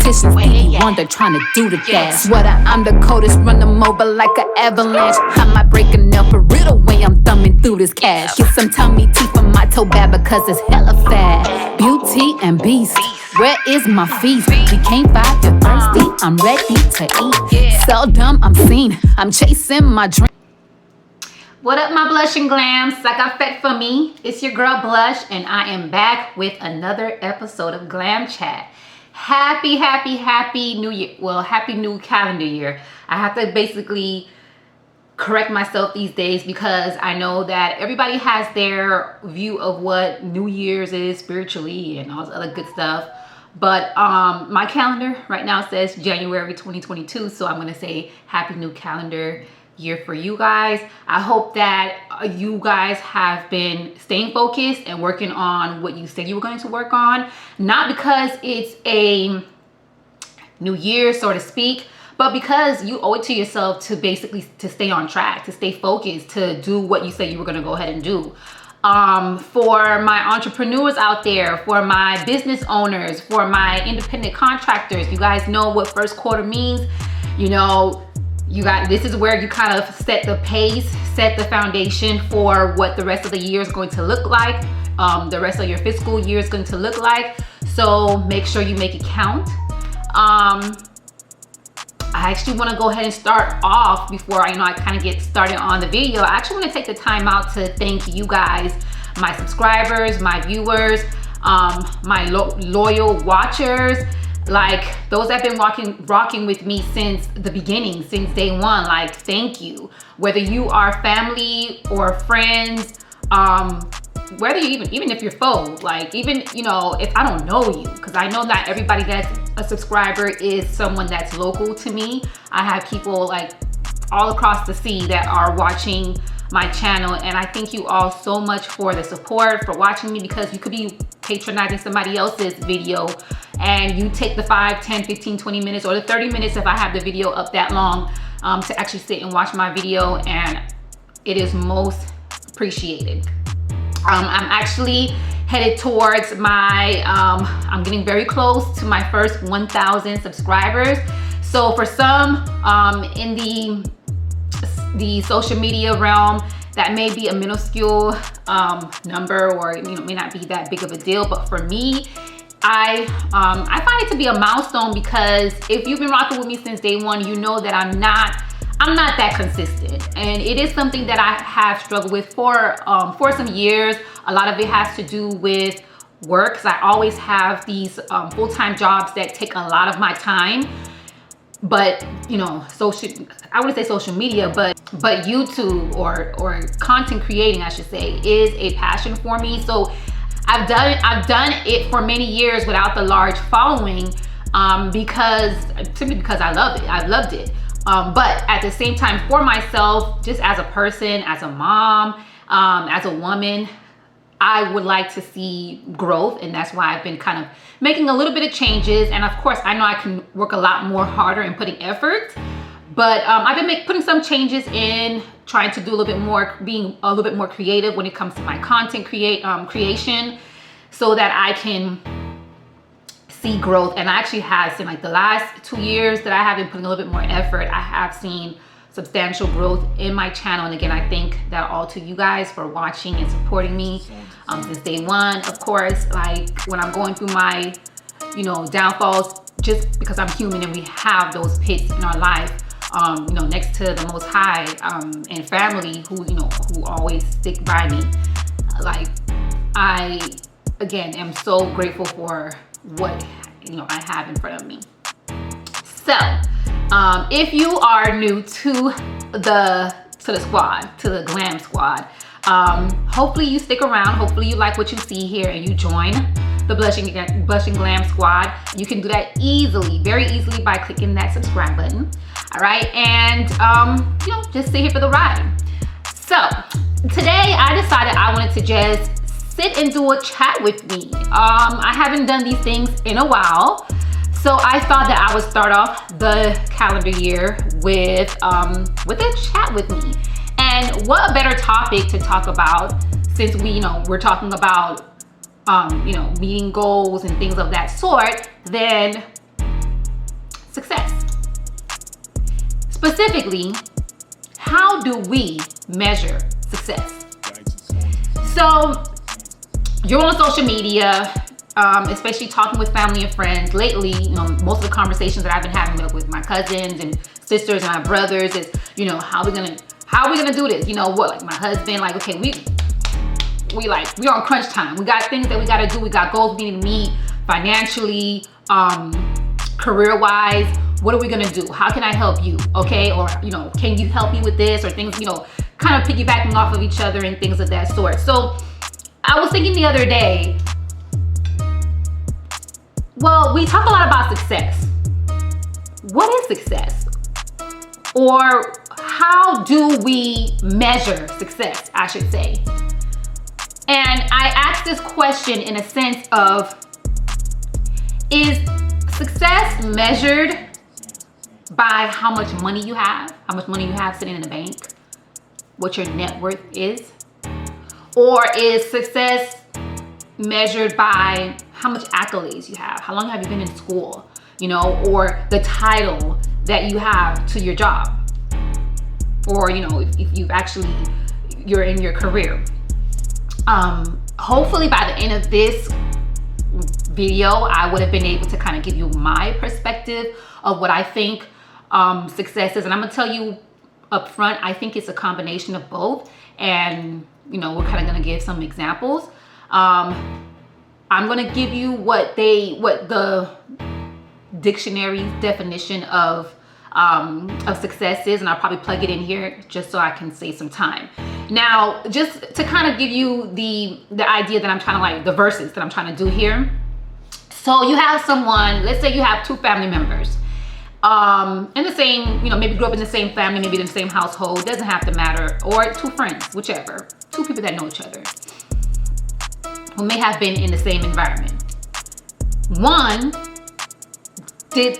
competition. Stevie Wonder trying to do the dash. Sweater, I'm the coldest, run them over like an avalanche. I might break a nail for real the way I'm thumbing through this cash. Get some tummy tea from my toe bag because it's hella fat. Beauty and beast, where is my feast? We can't fight, you're thirsty, I'm ready to eat. Seldom I'm seen, I'm chasing my dream. What up, my blushing glams? Like I fed for me, it's your girl Blush, and I am back with another episode of Glam Chat. Happy new year. Well, happy new calendar year. I have to basically correct myself these days because I know that everybody has their view of what New Year's is spiritually and all this other good stuff. But my calendar right now says January 2022, so I'm gonna say happy new calendar year for you guys. I hope that you guys have been staying focused and working on what you said you were going to work on, not because it's a new year, so to speak, but because you owe it to yourself to basically to stay on track, to stay focused, to do what you said you were going to go ahead and do. For my entrepreneurs out there, for my business owners, for my independent contractors, you guys know what first quarter means. You know, this is where you kind of set the pace, set the foundation for what the rest of the year is going to look like. The rest of your fiscal year is going to look like. So make sure you make it count. I actually want to go ahead and start off before I kind of get started on the video. I actually want to take the time out to thank you guys, my subscribers, my viewers, my loyal watchers. Like those that have been rocking with me since the beginning, since day one. Like, thank you. Whether you are family or friends, whether you even if you're foes, like even, if I don't know you, because I know not everybody that's a subscriber is someone that's local to me. I have people like all across the sea that are watching my channel, and I thank you all so much for the support, for watching me, because you could be patronizing somebody else's video and you take the 5, 10, 15, 20 minutes or the 30 minutes if I have the video up that long to actually sit and watch my video, and it is most appreciated. I'm actually headed towards my, I'm getting very close to my first 1,000 subscribers. So for some in the social media realm, that may be a minuscule number, or may not be that big of a deal. But for me, I find it to be a milestone, because if you've been rocking with me since day one, you know that I'm not that consistent, and it is something that I have struggled with for some years. A lot of it has to do with work, because I always have these full-time jobs that take a lot of my time. But I wouldn't say social media, but YouTube or content creating, I should say, is a passion for me. So I've done it for many years without the large following, simply because I love it. I've loved it. But at the same time, for myself, just as a person, as a mom, as a woman, I would like to see growth, and that's why I've been kind of making a little bit of changes. And of course, I know I can work a lot more harder and putting effort, but I've been putting some changes in, trying to do a little bit more, being a little bit more creative when it comes to my content creation, so that I can see growth. And I actually have seen, like, the last 2 years that I have been putting a little bit more effort, I have seen substantial growth in my channel. And again, I thank that all to you guys for watching and supporting me since day one. Of course, like when I'm going through my downfalls, just because I'm human and we have those pits in our life, next to the Most High and family who always stick by me. Like, I again am so grateful for what I have in front of me. So if you are new to the squad, to the Glam Squad, hopefully you stick around. Hopefully you like what you see here and you join the Blushing Glam Squad. You can do that very easily by clicking that subscribe button. All right, and just sit here for the ride. So today I decided I wanted to just sit and do a chat with me. I haven't done these things in a while, so I thought that I would start off the calendar year with a chat with me. And what a better topic to talk about, since we're talking about meeting goals and things of that sort, than success. Specifically, how do we measure success? So you're on social media, especially talking with family and friends. Lately, most of the conversations that I've been having with my cousins and sisters and my brothers is, how are we gonna do this? Like my husband, like, okay, we're on crunch time. We got things that we gotta do. We got goals we need to meet financially, career-wise. What are we gonna do? How can I help you? Okay, or can you help me with this, or things, kind of piggybacking off of each other and things of that sort. So I was thinking the other day, well, we talk a lot about success. What is success? Or how do we measure success, I should say? And I asked this question in a sense of, is success measured by how much money you have sitting in the bank, what your net worth is? Or is success measured by how much accolades you have? How long have you been in school? Or the title that you have to your job? Or, if you're in your career. Hopefully by the end of this video, I would have been able to kind of give you my perspective of what I think success is. And I'm gonna tell you up front, I think it's a combination of both. And, we're kind of gonna give some examples. I'm gonna give you what the dictionary definition of success is, and I'll probably plug it in here just so I can save some time. Now, just to kind of give you the idea that I'm trying to the verses that I'm trying to do here. So you have someone, let's say you have two family members, in the same, maybe grew up in the same family, maybe in the same household, doesn't have to matter, or two friends, whichever, two people that know each other, who may have been in the same environment. One did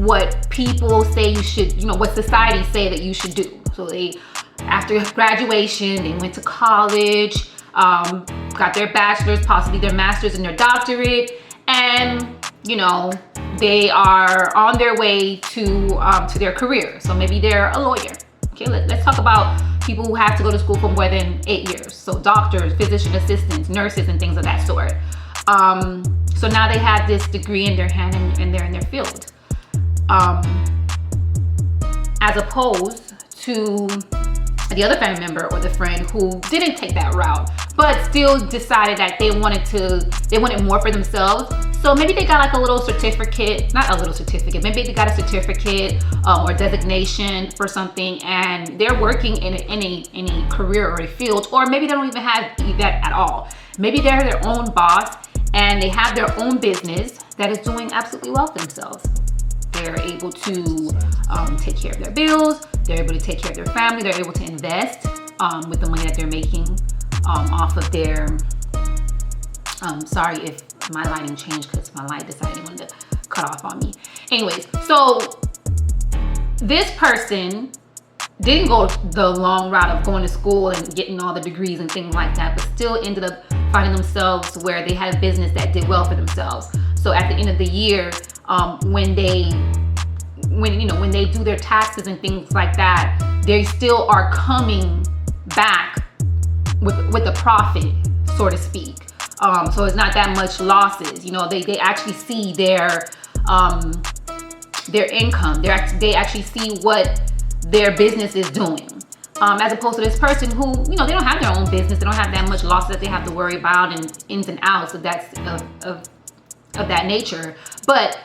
what people say you should, what society say that you should do. So they, after graduation, they went to college, got their bachelor's, possibly their master's and their doctorate, and they are on their way to their career. So maybe they're a lawyer. Okay, let's talk about people who have to go to school for more than 8 years. So doctors, physician assistants, nurses, and things of that sort. So now they have this degree in their hand and they're in their field. As opposed to the other family member or the friend who didn't take that route, but still decided that they wanted more for themselves. So maybe they got a little certificate, not a little certificate, maybe they got a certificate or designation for something, and they're working in a career or a field, or maybe they don't even have that at all. Maybe they're their own boss and they have their own business that is doing absolutely well for themselves. They're able to take care of their bills, they're able to take care of their family, they're able to invest with the money that they're making off of their, sorry if my lighting changed because my light decided it wanted to cut off on me. Anyways, so this person didn't go the long route of going to school and getting all the degrees and things like that, but still ended up finding themselves where they had a business that did well for themselves. So at the end of the year, when they do their taxes and things like that, they still are coming back with a profit, so to speak. So it's not that much losses. They actually see their income. They actually see what their business is doing. As opposed to this person who, they don't have their own business. They don't have that much losses that they have to worry about and ins and outs of that nature. But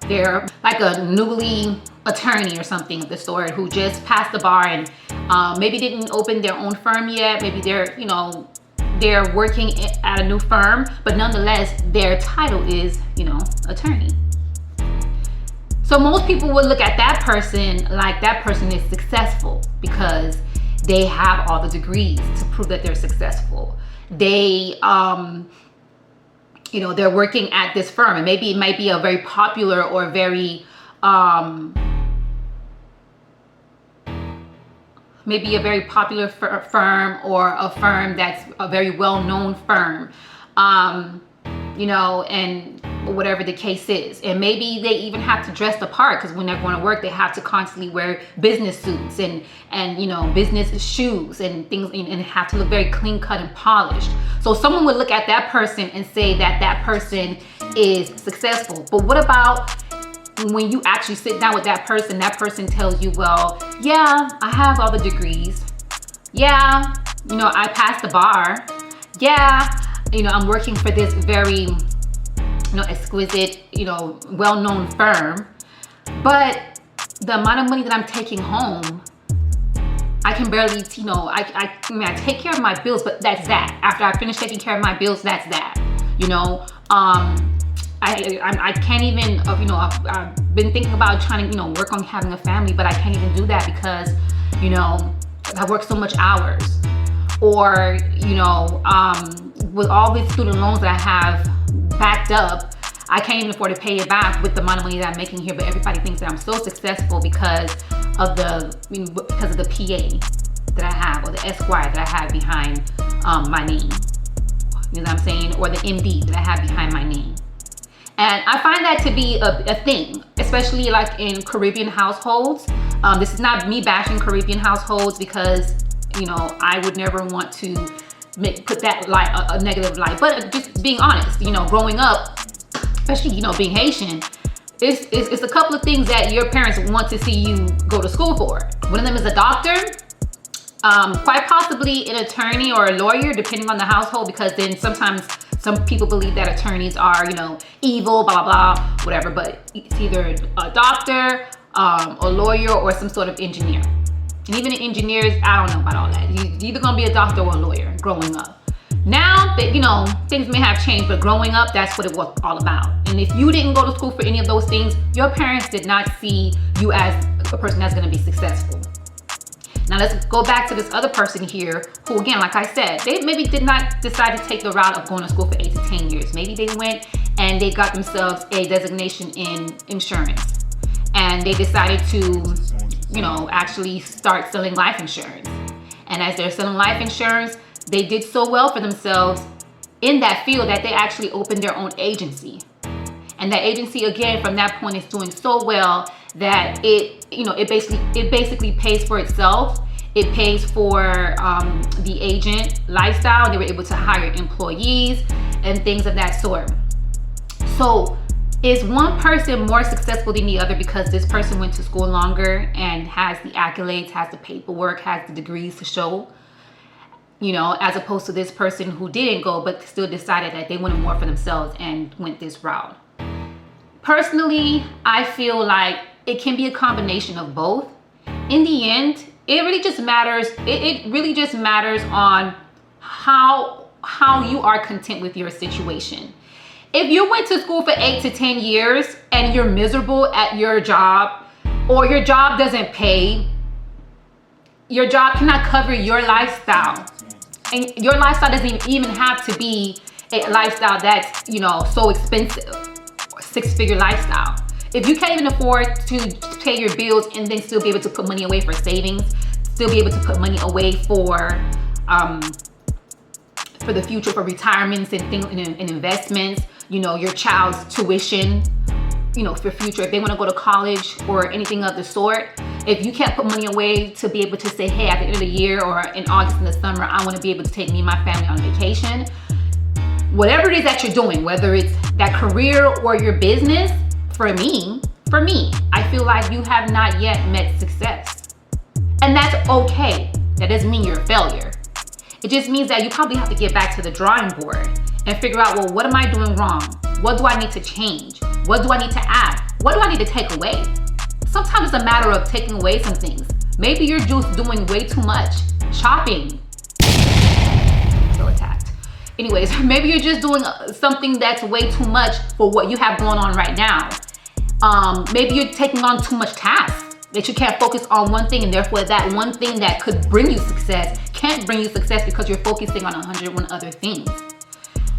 they're like a newly attorney or something of the sort who just passed the bar and maybe didn't open their own firm yet. Maybe they're working at a new firm, but nonetheless, their title is, attorney. So most people would look at that person like that person is successful because they have all the degrees to prove that they're successful. They, they're working at this firm, and maybe it might be a very popular or very, maybe a very popular firm, or a firm that's a very well-known firm, and or whatever the case is. And maybe they even have to dress the part, because when they're going to work, they have to constantly wear business suits and business shoes and things, and have to look very clean cut and polished. So someone would look at that person and say that that person is successful. But what about when you actually sit down with that person tells you, well, yeah, I have all the degrees. Yeah, I passed the bar. Yeah, I'm working for this very, exquisite, well-known firm. But the amount of money that I'm taking home, I can barely, I take care of my bills, but that's that. After I finish taking care of my bills, that's that. I can't even, I've been thinking about trying to, work on having a family, but I can't even do that because, I work so much hours. Or, with all these student loans that I have backed up, I can't even afford to pay it back with the amount of money that I'm making here. But everybody thinks that I'm so successful because of the PA that I have, or the Esquire that I have behind my name. You know what I'm saying? Or the MD that I have behind my name. And I find that to be a thing, especially like in Caribbean households. This is not me bashing Caribbean households, because, I would never want to put that light, a negative light. But just being honest, growing up, especially, being Haitian, it's a couple of things that your parents want to see you go to school for. One of them is a doctor, quite possibly an attorney or a lawyer, depending on the household, because then sometimes some people believe that attorneys are, evil, blah, blah, blah, whatever. But it's either a doctor, a lawyer, or some sort of engineer. And even in engineers, I don't know about all that. You're either gonna be a doctor or a lawyer growing up. Now, things may have changed, but growing up, that's what it was all about. And if you didn't go to school for any of those things, your parents did not see you as a person that's gonna be successful. Now let's go back to this other person here who, again, like I said, they maybe did not decide to take the route of going to school for 8 to 10 years. Maybe they went and they got themselves a designation in insurance. And they decided to, actually start selling life insurance. And as they're selling life insurance, they did so well for themselves in that field that they actually opened their own agency. And that agency, again, from that point, is doing so well that it basically pays for itself. It pays for the agent lifestyle. They were able to hire employees and things of that sort. So is one person more successful than the other because this person went to school longer and has the accolades, has the paperwork, has the degrees to show, as opposed to this person who didn't go but still decided that they wanted more for themselves and went this route? Personally, I feel like it can be a combination of both. In the end, it really just matters. It really just matters on how you are content with your situation. If you went to school for 8 to 10 years and you're miserable at your job, or your job doesn't pay, your job cannot cover your lifestyle. And your lifestyle doesn't even have to be a lifestyle that's, so expensive, or 6-figure lifestyle. If you can't even afford to pay your bills and then still be able to put money away for savings, still be able to put money away for the future, for retirements and things and investments, your child's tuition, for future, if they want to go to college or anything of the sort. If you can't put money away to be able to say, hey, at the end of the year or in August in the summer, I want to be able to take me and my family on vacation. Whatever it is that you're doing, whether it's that career or your business, for me, I feel like you have not yet met success. And that's okay. That doesn't mean you're a failure. It just means that you probably have to get back to the drawing board and figure out, well, what am I doing wrong? What do I need to change? What do I need to add? What do I need to take away? Sometimes it's a matter of taking away some things. Maybe you're just doing way too much shopping. So attacked. Anyways, maybe you're just doing something that's way too much for what you have going on right now. Maybe you're taking on too much tasks that you can't focus on one thing, and therefore that one thing that could bring you success can't bring you success because you're focusing on 101 other things.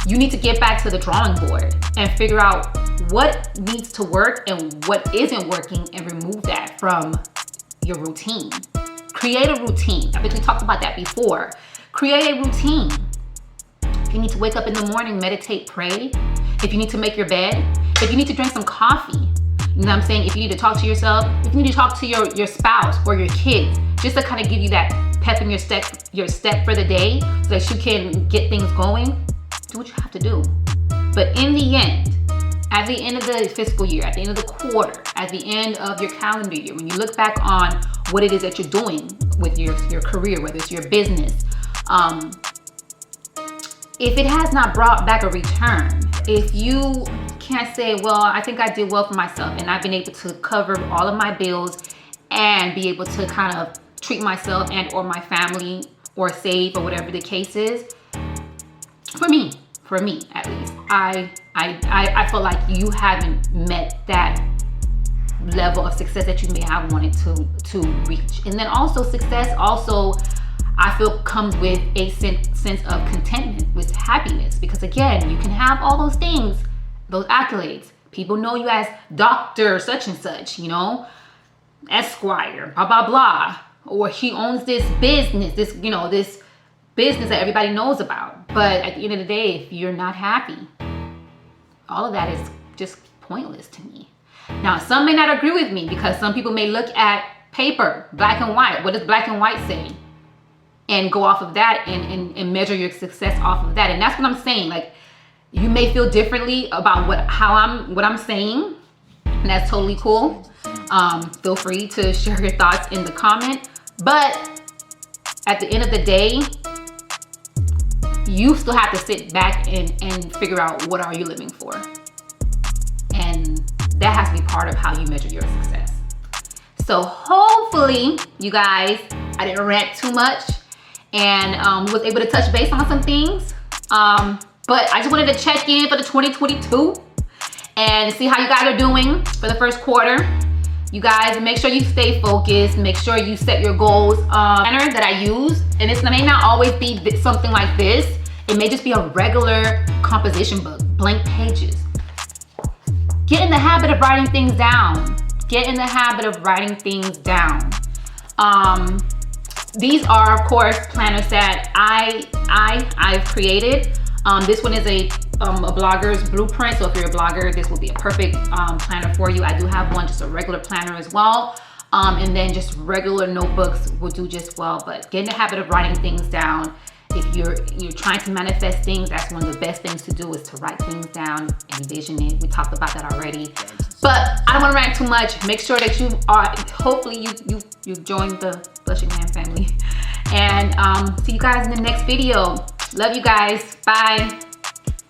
You need to get back to the drawing board and figure out what needs to work and what isn't working and remove that from your routine. Create a routine. I think we talked about that before. Create a routine. If you need to wake up in the morning, meditate, pray. If you need to make your bed, if you need to drink some coffee, you know what I'm saying? If you need to talk to yourself, if you need to talk to your spouse or your kids, just to kind of give you that pep in your step for the day so that you can get things going, do what you have to do. But in the end, at the end of the fiscal year, at the end of the quarter, at the end of your calendar year, when you look back on what it is that you're doing with your career, whether it's your business, if it has not brought back a return, if you can't say, well, I think I did well for myself and I've been able to cover all of my bills and be able to kind of treat myself and or my family or save or whatever the case is, for me at least, I feel like you haven't met that level of success that you may have wanted to reach. And then also success also, I feel, comes with a sense of contentment, with happiness, because again, you can have all those things, those accolades. People know you as Dr. such and such, you know, Esquire, blah, blah, blah. Or he owns this business, this business that everybody knows about. But at the end of the day, if you're not happy, all of that is just pointless to me. Now, some may not agree with me because some people may look at paper, black and white. What does black and white say? And go off of that and measure your success off of that. And that's what I'm saying. Like, you may feel differently about what I'm saying, and that's totally cool. Feel free to share your thoughts in the comment. But at the end of the day, you still have to sit back and figure out what are you living for. And that has to be part of how you measure your success. So hopefully, you guys, I didn't rant too much and was able to touch base on some things. But I just wanted to check in for the 2022 and see how you guys are doing for the first quarter. You guys, make sure you stay focused. Make sure you set your goals. Planner that I use, and it may not always be something like this. It may just be a regular composition book, blank pages. Get in the habit of writing things down. Get in the habit of writing things down. These are, of course, planners that I've created. This one is a blogger's blueprint. So if you're a blogger, this will be a perfect planner for you. I do have one, just a regular planner as well. And then just regular notebooks will do just well. But get in the habit of writing things down. If you're trying to manifest things, that's one of the best things to do, is to write things down, envision it. We talked about that already. But I don't want to rant too much. Make sure that you are, hopefully you've joined the Blushing Man family. And see you guys in the next video. Love you guys. Bye.